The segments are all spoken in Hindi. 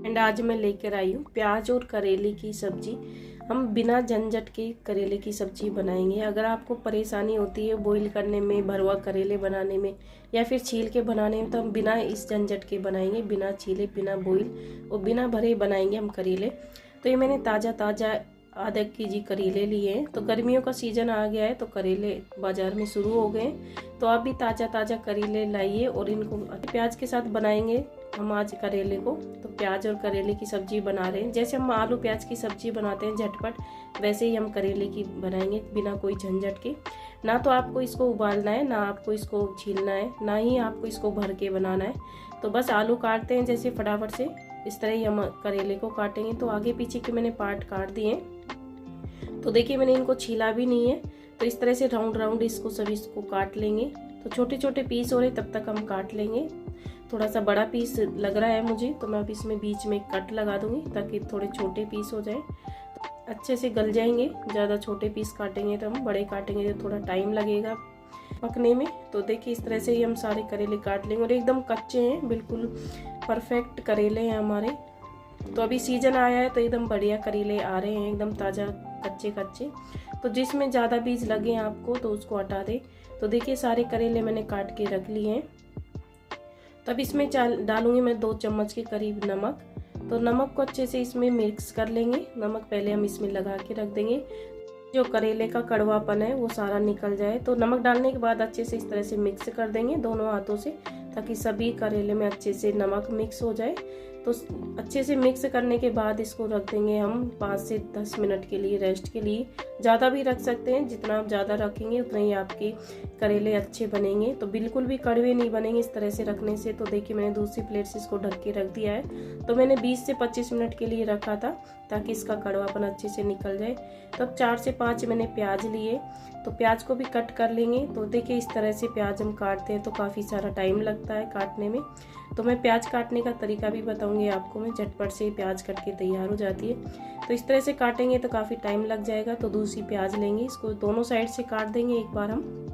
एंड आज मैं लेकर आई हूँ प्याज और करेले की सब्जी। हम बिना झंझट के करेले की सब्जी बनाएंगे। अगर आपको परेशानी होती है बॉईल करने में, भरवा करेले बनाने में या फिर छील के बनाने में, तो हम बिना इस झंझट के बनाएंगे, बिना छीले, बिना बॉईल और बिना भरे बनाएंगे हम करेले। तो ये मैंने ताज़ा आधा केजी करेले लिए हैं। तो गर्मियों का सीज़न आ गया है तो करेले बाज़ार में शुरू हो गए हैं। तो आप भी ताज़ा करेले लाइए और इनको प्याज के साथ बनाएंगे हम आज करेले को। तो प्याज और करेले की सब्जी बना रहे हैं। जैसे हम आलू प्याज की सब्जी बनाते हैं झटपट, वैसे ही हम करेले की बनाएंगे बिना कोई झंझट के। ना तो आपको इसको उबालना है, ना आपको इसको छीलना है, ना ही आपको इसको भर के बनाना है। तो बस आलू काटते हैं जैसे फटाफट से, इस तरह ही हम करेले को काटेंगे। तो आगे पीछे के मैंने पार्ट काट दिए। तो देखिए मैंने इनको छीला भी नहीं है। तो इस तरह से राउंड इसको सभी इसको काट लेंगे। तो छोटे छोटे पीस हो रहे तब तक हम काट लेंगे। थोड़ा सा बड़ा पीस लग रहा है मुझे, तो मैं अब इसमें बीच में कट लगा दूंगी ताकि थोड़े छोटे पीस हो जाए, अच्छे से गल जाएंगे। ज़्यादा छोटे पीस काटेंगे तो हम, बड़े काटेंगे तो थोड़ा टाइम लगेगा पकने में। तो देखिए इस तरह से ही हम सारे करेले काट लेंगे और एकदम कच्चे हैं, बिल्कुल परफेक्ट करेले हैं हमारे। तो अभी सीजन आया है तो एकदम बढ़िया करेले आ रहे हैं, एकदम ताज़ा कच्चे। तो जिसमें ज़्यादा बीज लगे आपको तो उसको हटा दें। तो देखिए सारे करेले मैंने काट के रख लिए हैं। तब इसमें डालूंगी मैं 2 चम्मच के करीब नमक। तो नमक को अच्छे से इसमें मिक्स कर लेंगे। नमक पहले हम इसमें लगा के रख देंगे, जो करेले का कड़वापन है वो सारा निकल जाए। तो नमक डालने के बाद अच्छे से इस तरह से मिक्स कर देंगे दोनों हाथों से, ताकि सभी करेले में अच्छे से नमक मिक्स हो जाए। तो अच्छे से मिक्स करने के बाद इसको रख देंगे हम 5 से 10 मिनट के लिए रेस्ट के लिए। ज़्यादा भी रख सकते हैं, जितना आप ज़्यादा रखेंगे उतना ही आपके करेले अच्छे बनेंगे। तो बिल्कुल भी कड़वे नहीं बनेंगे इस तरह से रखने से। तो देखिए मैंने दूसरी प्लेट से इसको ढक के रख दिया है। तो मैंने 20 से 25 मिनट के लिए रखा था ताकि इसका कड़वापन अच्छे से निकल जाए। तब 4 से 5 मैंने प्याज लिए, तो प्याज को भी कट कर लेंगे। तो देखिए इस तरह से प्याज हम काटते हैं तो काफ़ी सारा टाइम लगता है काटने में। तो मैं प्याज काटने का तरीका भी बताऊंगी आपको, मैं झटपट से प्याज कट के तैयार हो जाती है। तो इस तरह से काटेंगे तो काफ़ी टाइम लग जाएगा। तो दूसरी प्याज लेंगे, इसको दोनों साइड से काट देंगे एक बार हम।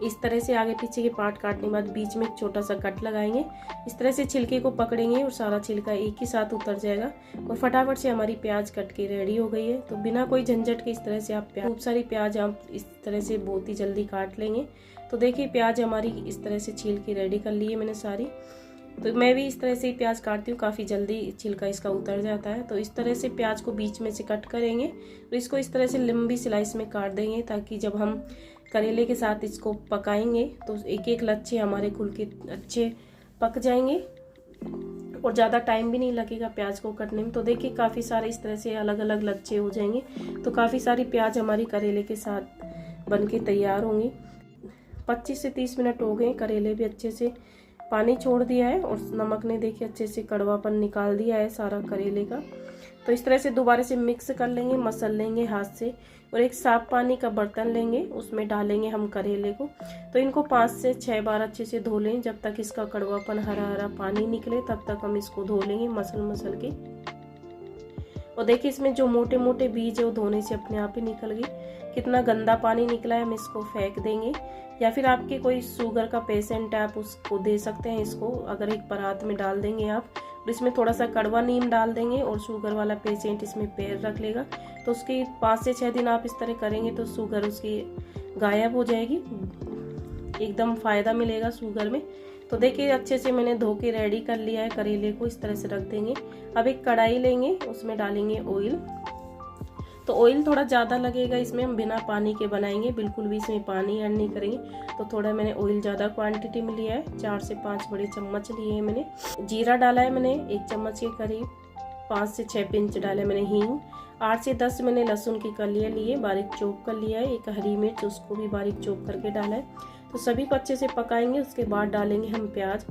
इस तरह से आगे पीछे के पार्ट काटने के बाद बीच में एक छोटा सा कट लगाएंगे। इस तरह से छिलके को पकड़ेंगे और सारा छिलका एक ही साथ उतर जाएगा और फटाफट से हमारी प्याज कट के रेडी हो गई है। तो बिना कोई झंझट के इस तरह से आप खूब सारी प्याज आप इस तरह से बहुत ही जल्दी काट लेंगे। तो देखिए प्याज हमारी इस तरह से छील के रेडी कर ली है मैंने सारी। तो मैं भी इस तरह से प्याज काटती हूँ, काफ़ी जल्दी छिलका इसका उतर जाता है। तो इस तरह से प्याज को बीच में से कट करेंगे। तो इसको इस तरह से लंबी स्लाइस में काट देंगे ताकि जब हम करेले के साथ इसको पकाएंगे तो एक एक लच्छे हमारे खुल के अच्छे पक जाएंगे और ज़्यादा टाइम भी नहीं लगेगा प्याज को कटने में। तो देखिए काफ़ी सारे इस तरह से अलग अलग लच्छे हो जाएंगे। तो काफ़ी सारी प्याज हमारी करेले के साथ बन के तैयार होंगी। 25 से 30 मिनट हो गए, करेले भी अच्छे से पानी छोड़ दिया है और नमक ने देखिए अच्छे से कड़वापन निकाल दिया है सारा करेले का। तो इस तरह से दोबारा से मिक्स कर लेंगे, मसल लेंगे हाथ से और एक साफ पानी का बर्तन लेंगे, उसमें डालेंगे हम करेले को। तो इनको 5 से 6 बार अच्छे से धो लें, जब तक इसका कड़वापन हरा पानी निकले तब तक हम इसको धो लेंगे मसल के। और देखिए इसमें जो मोटे मोटे बीज है वो धोने से अपने आप ही निकल गए। कितना गंदा पानी निकला है, हम इसको फेंक देंगे। या फिर आपके कोई शुगर का पेशेंट है आप उसको दे सकते हैं इसको, अगर एक परात में डाल देंगे आप और इसमें थोड़ा सा कड़वा नीम डाल देंगे और शुगर वाला पेशेंट इसमें पैर रख लेगा। तो उसकी 5 से 6 दिन आप इस तरह करेंगे तो शुगर उसकी गायब हो जाएगी, एकदम फायदा मिलेगा शुगर में। तो देखिए अच्छे से मैंने धो के रेडी कर लिया है करेले को, इस तरह से रख देंगे। अब एक कढ़ाई लेंगे, उसमें डालेंगे ऑयल। तो ऑयल थोड़ा ज़्यादा लगेगा इसमें, हम बिना पानी के बनाएंगे, बिल्कुल भी इसमें पानी ऐड नहीं करेंगे। तो थोड़ा मैंने ऑयल ज़्यादा क्वांटिटी में लिया है, 4 से 5 बड़े चम्मच लिए हैं मैंने। जीरा डाला है मैंने 1 चम्मच के करीब, 5 से 6 पिंच डाले मैंने हींग, 8 से 10 मैंने लहसुन की कलियाँ लिए, बारीक चॉप कर लिया है। एक हरी मिर्च, उसको भी बारीक चॉप करके डाला है। तो सभी को अच्छे से पकाएंगे, उसके बाद डालेंगे हम प्याज।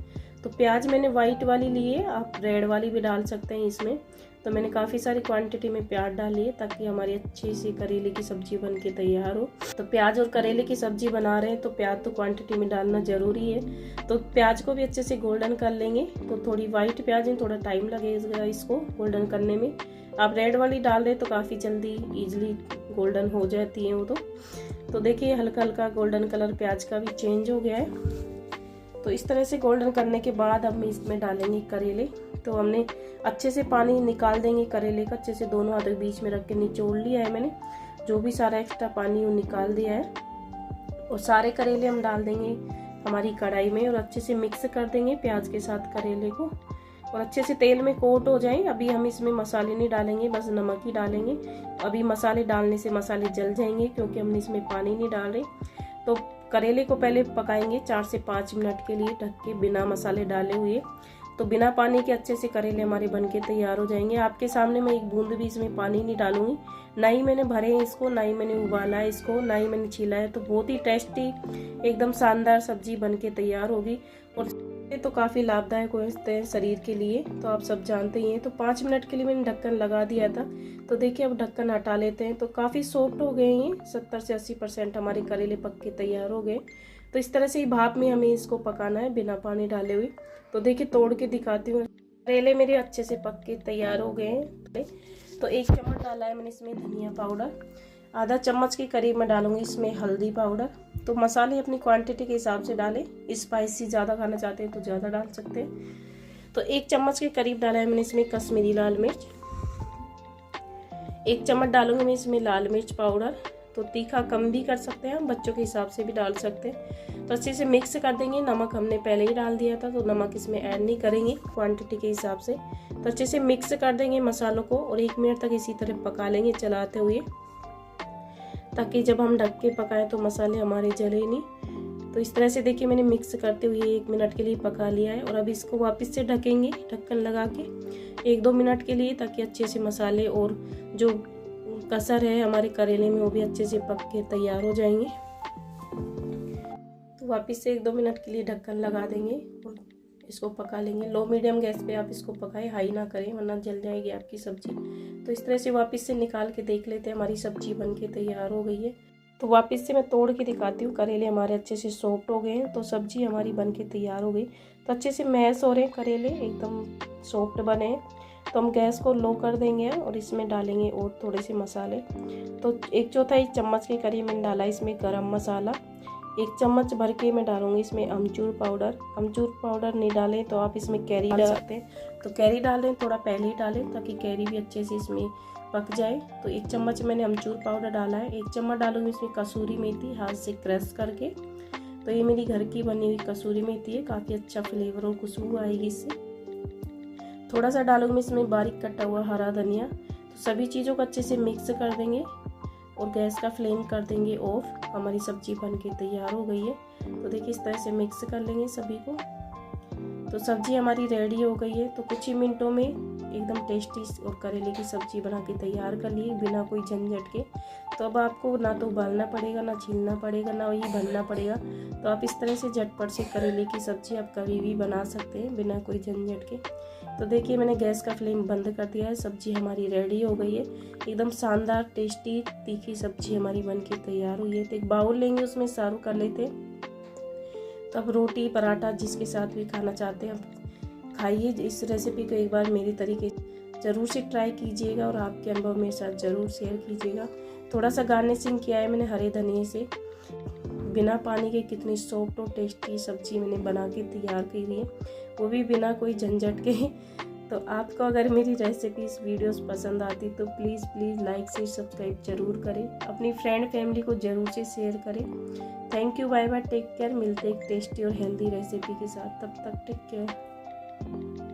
तो प्याज मैंने वाइट वाली ली है, आप रेड वाली भी डाल सकते हैं इसमें। तो मैंने काफ़ी सारी क्वांटिटी में प्याज डाली है ताकि हमारी अच्छी सी करेले की सब्जी बन के तैयार हो। तो प्याज और करेले की सब्जी बना रहे हैं तो प्याज तो क्वांटिटी में डालना ज़रूरी है। तो प्याज को भी अच्छे से गोल्डन कर लेंगे। तो थोड़ी वाइट प्याज है, थोड़ा टाइम लगेगा इसको गोल्डन करने में। आप रेड वाली डाल रहे तो काफ़ी जल्दी ईजिली गोल्डन हो जाती है वो। तो देखिए हल्का हल्का गोल्डन कलर प्याज का भी चेंज हो गया है। तो इस तरह से गोल्डन करने के बाद हम इसमें डालेंगे करेले। तो हमने अच्छे से पानी निकाल देंगे करेले का। अच्छे से दोनों हाथों के बीच में रख के निचोड़ लिया है मैंने, जो भी सारा एक्स्ट्रा पानी वो निकाल दिया है। और सारे करेले हम डाल देंगे हमारी कढ़ाई में और अच्छे से मिक्स कर देंगे प्याज के साथ करेले को, और अच्छे से तेल में कोट हो जाए। अभी हम इसमें मसाले नहीं डालेंगे, बस नमक ही डालेंगे। अभी मसाले डालने से मसाले जल जाएंगे क्योंकि हमने इसमें पानी नहीं डाल रहे। तो करेले को पहले पकाएंगे 4 से 5 मिनट के लिए ढक के, बिना मसाले डाले हुए। तो बिना पानी के अच्छे से करेले हमारे बनके तैयार हो जाएंगे। आपके सामने मैं एक बूंद भी इसमें पानी नहीं डालूंगी, ना ही मैंने भरे हैं इसको, ना ही मैंने उबाला है इसको, ना ही मैंने छीला है। तो बहुत ही टेस्टी एकदम शानदार सब्जी बनके तैयार होगी और ये तो काफ़ी लाभदायक होते हैं शरीर के लिए, तो आप सब जानते ही हैं। तो 5 मिनट के लिए मैंने ढक्कन लगा दिया था। तो देखिए अब ढक्कन हटा लेते हैं। तो काफ़ी सॉफ्ट हो गए हैं, 70 से 80% हमारे करेले पक के तैयार हो गए। तो इस तरह से ही भाप में हमें इसको पकाना है बिना पानी डाले हुए। तो देखिए तोड़ के दिखाती हूँ, करेले मेरे अच्छे से पक के तैयार हो गए हैं। तो 1 चम्मच डाला है मैंने इसमें धनिया पाउडर, आधा चम्मच के करीब मैं डालूंगी इसमें हल्दी पाउडर। तो मसाले अपनी क्वांटिटी के हिसाब से डालें, स्पाइसी ज़्यादा खाना चाहते हैं तो ज़्यादा डाल सकते हैं। तो 1 चम्मच के करीब डाला है मैंने इसमें कश्मीरी लाल मिर्च, 1 चम्मच डालूंगी मैं इसमें लाल मिर्च पाउडर। तो तीखा कम भी कर सकते हैं, हम बच्चों के हिसाब से भी डाल सकते हैं। तो अच्छे से मिक्स कर देंगे। नमक हमने पहले ही डाल दिया था तो नमक इसमें ऐड नहीं करेंगे, क्वांटिटी के हिसाब से। तो अच्छे से मिक्स कर देंगे मसालों को और 1 मिनट तक इसी तरह पका लेंगे चलाते हुए, ताकि जब हम ढक के पकाएं तो मसाले हमारे जले नहीं। तो इस तरह से देखिए मैंने मिक्स करते हुए 1 मिनट के लिए पका लिया है। और अब इसको वापस से ढकेंगे ढक्कन लगा के 1-2 मिनट के लिए, ताकि अच्छे से मसाले और जो कसर है हमारे करेले में वो भी अच्छे से पक के तैयार हो जाएंगे। तो वापस से 1-2 मिनट के लिए ढक्कन लगा देंगे और इसको पका लेंगे। लो मीडियम गैस पे आप इसको पकाएं, हाई ना करें वरना जल जाएगी आपकी सब्जी। तो इस तरह से वापस से निकाल के देख लेते हैं, हमारी सब्जी बनके तैयार हो गई है। तो वापस से मैं तोड़ के दिखाती हूँ, करेले हमारे अच्छे से सॉफ्ट हो गए हैं। तो सब्जी हमारी बनके तैयार हो गई। तो अच्छे से मैश हो रहे हैं करेले, एकदम सॉफ्ट बने हैं। तो हम गैस को लो कर देंगे और इसमें डालेंगे और थोड़े से मसाले। तो 1/4 चम्मच के करीब मैंने डाला इसमें गरम मसाला, 1 चम्मच भर के मैं डालूंगी इसमें अमचूर पाउडर। अमचूर पाउडर नहीं डालें तो आप इसमें कैरी डाल सकते हैं। तो कैरी डालें थोड़ा पहले ही डालें ताकि कैरी भी अच्छे से इसमें पक जाए। तो 1 चम्मच मैंने अमचूर पाउडर डाला है। 1 चम्मच डालूंगी इसमें कसूरी मेथी, हाथ से क्रश करके। तो ये मेरी घर की बनी हुई कसूरी मेथी है, काफ़ी अच्छा फ्लेवर और खुशबू आएगी इससे। थोड़ा सा डालूंगी इसमें बारीक कटा हुआ हरा धनिया। तो सभी चीज़ों को अच्छे से मिक्स कर देंगे और गैस का फ्लेम कर देंगे ऑफ। हमारी सब्जी बनके तैयार हो गई है। तो देखिए इस तरह से मिक्स कर लेंगे सभी को। तो सब्जी हमारी रेडी हो गई है। तो कुछ ही मिनटों में एकदम टेस्टी और करेले की सब्जी बना के तैयार कर लिए बिना कोई झंझट के। तो अब आपको ना तो उबालना पड़ेगा, ना छीलना पड़ेगा, ना ही भरना पड़ेगा। तो आप इस तरह से झटपट से करेले की सब्जी आप कभी भी बना सकते हैं बिना कोई झंझट के। तो देखिए मैंने गैस का फ्लेम बंद कर दिया है, सब्जी हमारी रेडी हो गई है। एकदम शानदार टेस्टी तीखी सब्जी हमारी बनके तैयार हुई है। तो एक बाउल लेंगे, उसमें सर्व कर लेते हैं। तो अब रोटी पराठा जिसके साथ भी खाना चाहते हैं आप खाइए। इस रेसिपी को एक बार मेरी तरीके ज़रूर से ट्राई कीजिएगा और आपके अनुभव मेरे साथ ज़रूर शेयर कीजिएगा। थोड़ा सा गार्निशिंग किया है मैंने हरे धनिए से। बिना पानी के कितनी सॉफ्ट और टेस्टी सब्जी मैंने बना के तैयार की है, वो भी बिना कोई झंझट के। तो आपको अगर मेरी रेसिपीज वीडियोस पसंद आती तो प्लीज़ लाइक से सब्सक्राइब जरूर करें, अपनी फ्रेंड फैमिली को ज़रूर से शेयर करें। Thank you, bye bye, take care. मिलते एक टेस्टी और हेल्दी रेसिपी के साथ, तब तक टेक केयर।